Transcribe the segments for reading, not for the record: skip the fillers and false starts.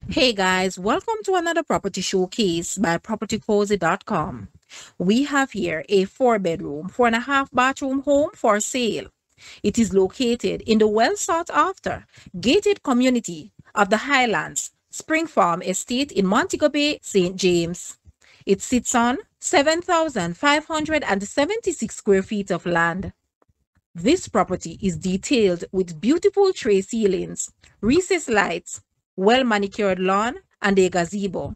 Hey guys, welcome to another property showcase by propertycozy.com. We have here a 4-bedroom, 4.5 bathroom home for sale. It is located in the well sought after gated community of the Highlands, Springfarm Estate in Montego Bay, St. James. It sits on 7,576 square feet of land. This property is detailed with beautiful tray ceilings, recessed lights, well-manicured lawn, and a gazebo.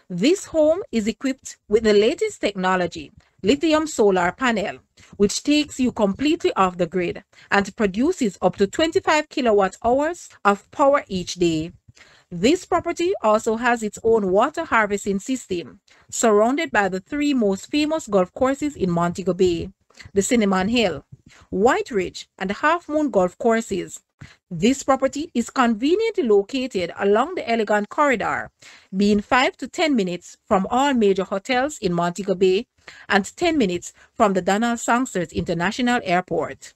This home is equipped with the latest technology, lithium solar panel, which takes you completely off the grid and produces up to 25 kilowatt hours of power each day. This property also has its own water harvesting system, surrounded by the three most famous golf courses in Montego Bay, the Cinnamon Hill, White Ridge, and Half Moon golf courses. This property is conveniently located along the elegant corridor, being 5 to 10 minutes from all major hotels in Montego Bay and 10 minutes from the Donald Sangster International Airport.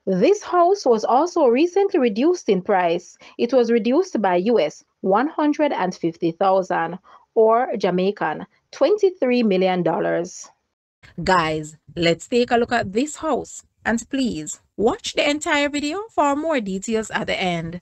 This house was also recently reduced in price. It was reduced by US 150,000 or Jamaican $23 million. Guys, let's take a look at this house and please watch the entire video for more details at the end.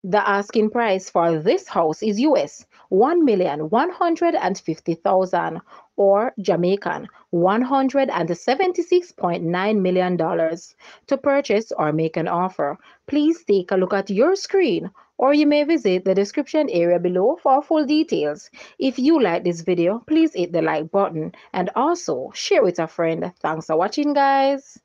The asking price for this house is US 1,150,000 or Jamaican $176.9 million. To purchase or make an offer, please take a look at your screen or you may visit the description area below for full details. If you like this video, please hit the like button and also share with a friend. Thanks for watching, guys.